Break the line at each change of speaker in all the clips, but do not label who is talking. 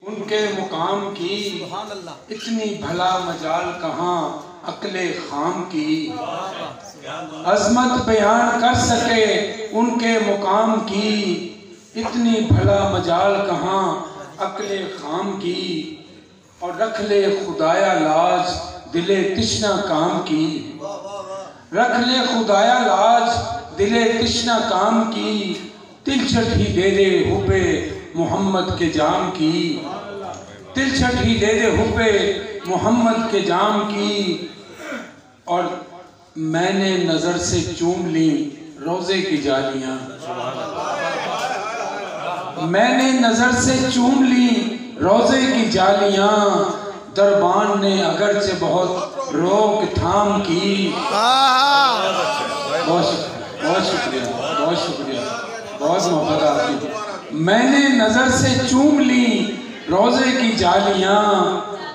ان کے مقام کی اتنی بھلا مجال کہاں عقل خام کی، عظمت بیان کر سکے ان کے مقام کی، اتنی بھلا مجال کہاں عقل خام کی، اور رکھ لے خدایا لاج دل تشنہ کام کی، رکھ لے خدایا لاج دل تشنہ کام کی، تلچھٹ ہی دے دے حب محمد کے جام کی، تلچھٹ ہی دے دے حب محمد کے جام کی۔ اور میں نے نظر سے چوم لی روزے کی جالیاں، میں نے نظر سے چوم لی روزے کی جالیاں، دربان نے اگرچہ بہت روک تھام کی۔ بہت شکریہ، بہت شکریہ، بہت محبت آپ کی۔ میں نے نظر سے چوم لی روزے کی جالیاں،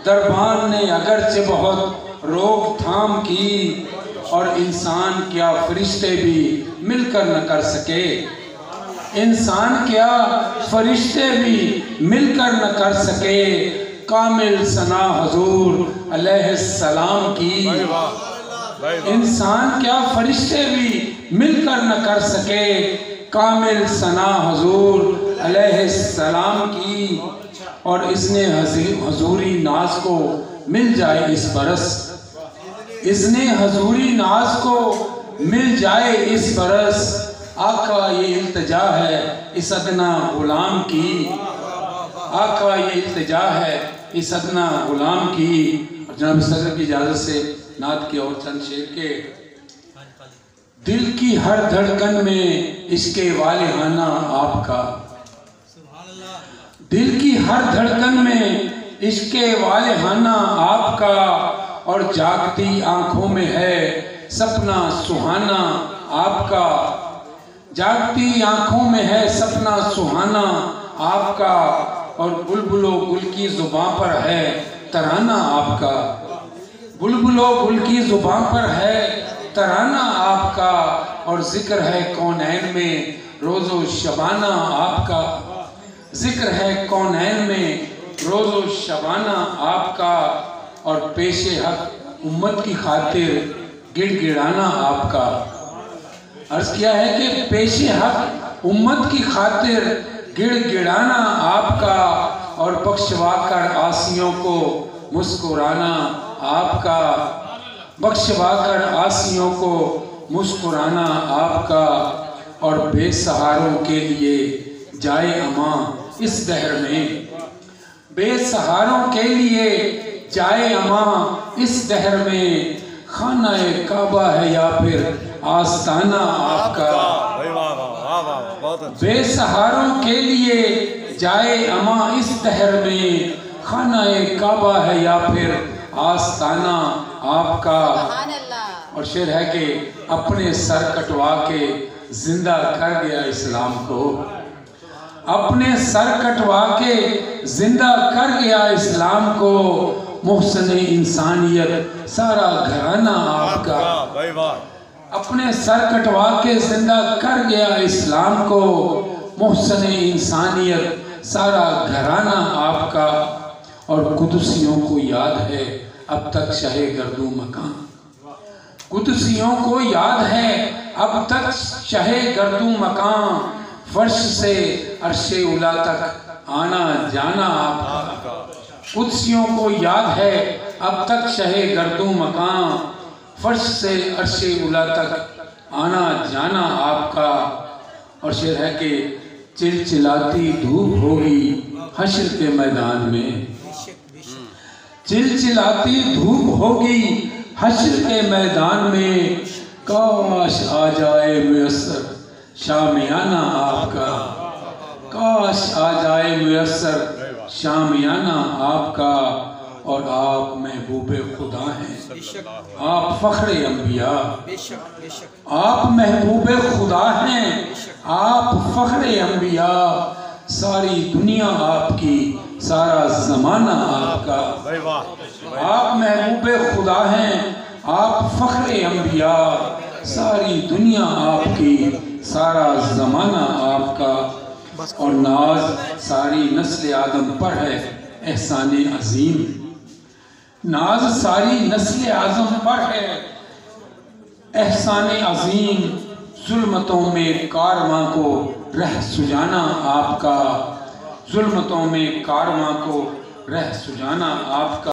دربان نے اگرچہ بہت روک تھام کی، اور انسان کیا فرشتے بھی مل کر نہ کر سکے، انسان کیا فرشتے بھی مل کر نہ کر سکے، کامل ثنا حضور علیہ السلام کی، انسان کیا فرشتے بھی مل کر نہ کر سکے، کامل ثنا حضور علیہ السلام کی۔ اور اس نے حضوری ناز کو مل جائے اس برس، اس نے حضوری ناز کو مل جائے اس برس، آقا یہ التجا ہے اس ادنا غلام کی، آقا یہ التجا ہے اس ادنا غلام کی۔ اور جناب صدر کی اجازت سے نعت کے اور چند شعر کے، دل کی ہر دھڑکن میں عشق والہانہ آپ کا، دل کی ہر دھڑکن میں عشق والہانہ آپ کا، اور جاگتی آنکھوں میں ہے سپنا سہانا آپ کا، جاگتی آنکھوں میں ہے سپنا سہانا آپ کا، اور بلبل و گل کی زباں پر ہے ترانہ آپ کا، بلبل و گل کی زباں پر ہے ترانہ آپ کا، اور ذکر ہے کونین میں روز و شبانہ آپ کا، ذکر ہے کونین میں روز و شبانہ آپ کا، اور پیش حق امت کی خاطر گڑ گڑانا آپ کا۔ عرض کیا ہے کہ پیش حق امت کی خاطر گڑ گڑانا آپ کا، اور بخشوا کر عاصیوں کو مسکرانا آپ کا، بخشوا کر عاصیوں کو مسکرانا آپ کا، اور بے سہاروں کے لیے جائے اماں اس دہر میں، بے سہاروں کے لیے جائے اماں اس دہر میں، خانہ کعبہ ہے یا پھر آستانہ آپ کا، بے سہاروں کے لیے جائے اماں اس دہر میں، خانہ کعبہ ہے یا پھر آستانہ آپ کا۔ اور شعر ہے کہ اپنے سر کٹوا کے زندہ کر گیا اسلام کو، اپنے سر کٹوا کے زندہ کر گیا اسلام کو، محسن انسانیت سارا گھرانہ آپ کا، اپنے سر کٹوا کے زندہ کر گیا اسلام کو، محسن انسانیت سارا گھرانہ آپ کا۔ اور قدسیوں کو یاد ہے اب تک شہ گردو مکان، قدسیوں کو یاد ہے اب تک شہ گردو مکان، فرش سے عرش اولا تک آنا جانا آپ کا، قدسیوں کو یاد ہے اب تک شہ گردو مکان، فرش سے عرش اولا تک آنا جانا آپ کا۔ اور شعر ہے کہ چلچلاتی دھوپ ہوگی حشر کے میدان میں، چلچلاتی دھوپ ہوگی حشر کے میدان میں، کاش آ جائے میسر شامیانہ آپ کا، کاش آ جائے میسر شامیانہ آپ کا۔ اور آپ محبوب خدا ہیں، آپ فخر انبیاء، آپ محبوب خدا ہیں، آپ فخر انبیاء، ساری دنیا آپ کی سارا زمانہ آپ کا، آپ محبوب خدا ہیں، آپ فخر انبیاء، ساری دنیا آپ کی سارا زمانہ آپ کا۔ اور ناز ساری نسل آدم پر ہے احسان عظیم، ناز ساری نسل آدم پر ہے احسان عظیم، ظلمتوں میں کارواں کو رہ سجانا آپ کا، ظلمتوں میں کارواں کو رہ سجانا آپ کا۔